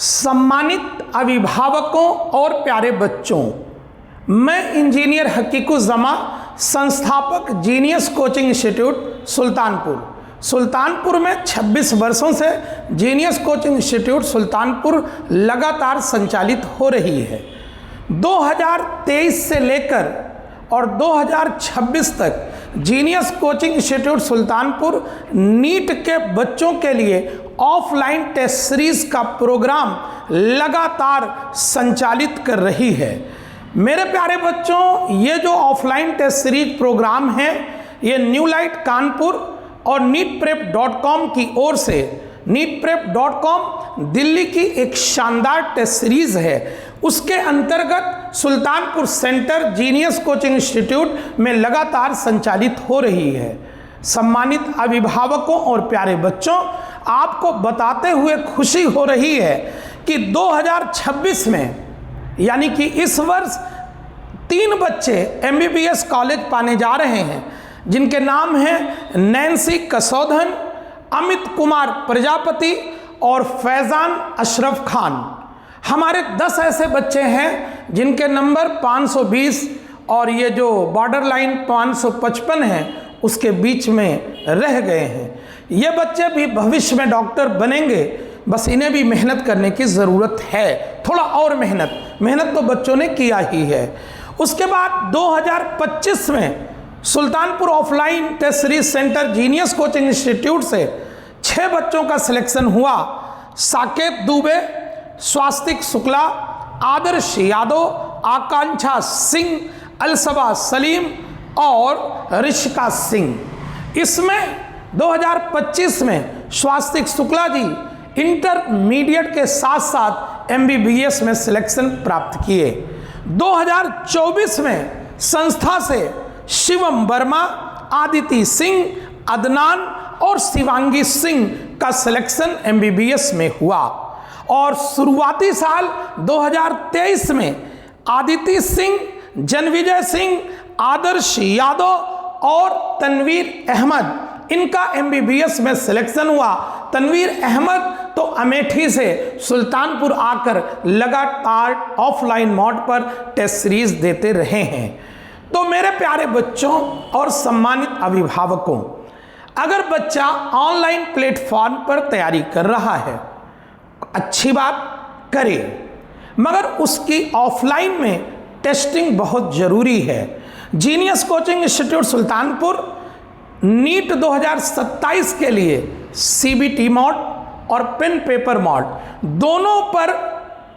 सम्मानित अभिभावकों और प्यारे बच्चों, मैं इंजीनियर हकीकुज़्ज़मा, संस्थापक जीनियस कोचिंग इंस्टीट्यूट सुल्तानपुर में 26 वर्षों से जीनियस कोचिंग इंस्टीट्यूट सुल्तानपुर लगातार संचालित हो रही है। 2023 से लेकर और 2026 तक genius coaching institute Sultanpur NEET के बच्चों के लिए ऑफलाइन टेस्ट सीरीज का प्रोग्राम लगातार संचालित कर रही है। मेरे प्यारे बच्चों, ये जो ऑफलाइन टेस्ट सीरीज प्रोग्राम है, ये न्यू लाइट कानपुर और NEETPrep.com की ओर से, NEETPrep.com दिल्ली की एक शानदार टेस्ट सीरीज है। उसके अंतर्गत Sultanpur centre genius coaching institute में लगातार संचालित हो रही है। सम्मानित अभिभावकों और प्यारे बच्चों, आपको बताते हुए खुशी हो रही है कि 2026 में यानी कि इस वर्ष 3 बच्चे MBBS कॉलेज पाने जा रहे हैं, जिनके नाम हैं नैन्सी कसौधन, अमित कुमार प्रजापति और फैज़ान अशरफ खान। हमारे 10 ऐसे बच्चे हैं जिनके नंबर 520 और ये जो बॉर्डर लाइन 555 है उसके बीच में रह गए हैं। ये बच्चे भी भविष्य में डॉक्टर बनेंगे, बस इन्हें भी मेहनत करने की ज़रूरत है, थोड़ा और मेहनत तो बच्चों ने किया ही है। उसके बाद 2025 में Sultanpur offline test series centre genius coaching institute से 6 बच्चों का सिलेक्शन हुआ। साकेत दुबे, स्वास्तिक शुक्ला, आदर्श यादव, आकांक्षा सिंह, अलसबा सलीम और ऋषिका सिंह। इसमें 2025 में स्वास्तिक शुक्ला जी इंटरमीडिएट के साथ साथ MBBS में सिलेक्शन प्राप्त किए। 2024 में संस्था से शिवम वर्मा, आदिति सिंह, अदनान और शिवांगी सिंह का सिलेक्शन MBBS में हुआ। और शुरुआती साल 2023 में आदिति सिंह, जनविजय सिंह, आदर्श यादव और तनवीर अहमद, इनका MBBS में सिलेक्शन हुआ। तनवीर अहमद तो अमेठी से सुल्तानपुर आकर लगातार ऑफलाइन मोड पर टेस्ट सीरीज देते रहे हैं। तो मेरे प्यारे बच्चों और सम्मानित अभिभावकों, अगर बच्चा ऑनलाइन प्लेटफॉर्म पर तैयारी कर रहा है, अच्छी बात करे, मगर उसकी ऑफलाइन में टेस्टिंग बहुत ज़रूरी है। Genius coaching institute Sultanpur NEET 2027 के लिए CBT मोड और पेन पेपर मोड दोनों पर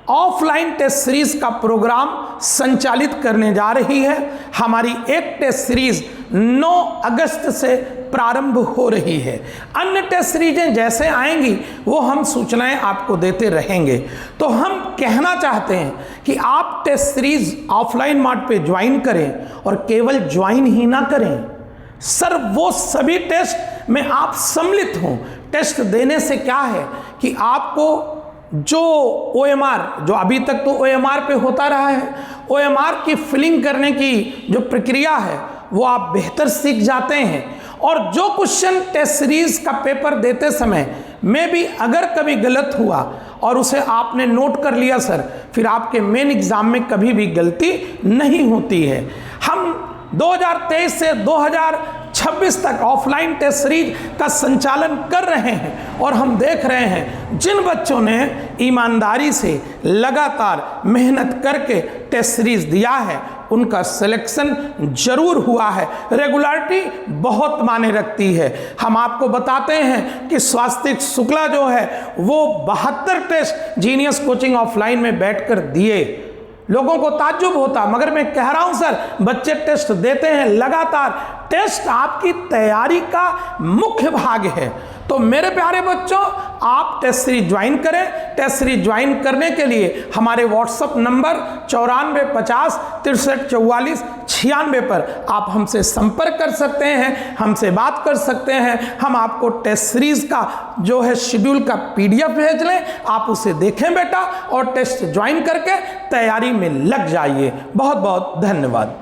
ऑफलाइन टेस्ट सीरीज का प्रोग्राम संचालित करने जा रही है। हमारी एक टेस्ट सीरीज 9 अगस्त से प्रारंभ हो रही है। अन्य टेस्ट सीरीजें जैसे आएंगी वो हम सूचनाएं आपको देते रहेंगे। तो हम कहना चाहते हैं कि आप टेस्ट सीरीज ऑफलाइन मोड पे ज्वाइन करें, और केवल ज्वाइन ही ना करें सर, वो सभी टेस्ट में आप सम्मिलित हों। टेस्ट देने से क्या है कि आपको जो OMR, जो अभी तक तो OMR पे होता रहा है, OMR की फिलिंग करने की जो प्रक्रिया है वो आप बेहतर सीख जाते हैं। और जो क्वेश्चन टेस्ट सीरीज का पेपर देते समय में भी अगर कभी गलत हुआ और उसे आपने नोट कर लिया सर, फिर आपके मेन एग्जाम में कभी भी गलती नहीं होती है। हम 2023 से 2026 तक ऑफलाइन टेस्ट सीरीज का संचालन कर रहे हैं, और हम देख रहे हैं जिन बच्चों ने ईमानदारी से लगातार मेहनत करके टेस्ट सीरीज दिया है उनका सिलेक्शन जरूर हुआ है। रेगुलरिटी बहुत मायने रखती है। हम आपको बताते हैं कि स्वास्तिक शुक्ला जो है वो 72 टेस्ट जीनियस कोचिंग ऑफलाइन में बैठकर दिए। लोगों को ताज्जुब होता, मगर मैं कह रहा हूं सर, बच्चे टेस्ट देते हैं लगातार। टेस्ट आपकी तैयारी का मुख्य भाग है। तो मेरे प्यारे बच्चों, आप टेस्ट सीरीज ज्वाइन करें। टेस्ट सीरीज ज्वाइन करने के लिए हमारे व्हाट्सएप नंबर 94 50 63 44 96 पर आप हमसे संपर्क कर सकते हैं, हमसे बात कर सकते हैं। हम आपको टेस्ट सीरीज का जो है शेड्यूल का PDF भेज लें, आप उसे देखें बेटा, और टेस्ट ज्वाइन करके तैयारी में लग जाइए। बहुत बहुत धन्यवाद।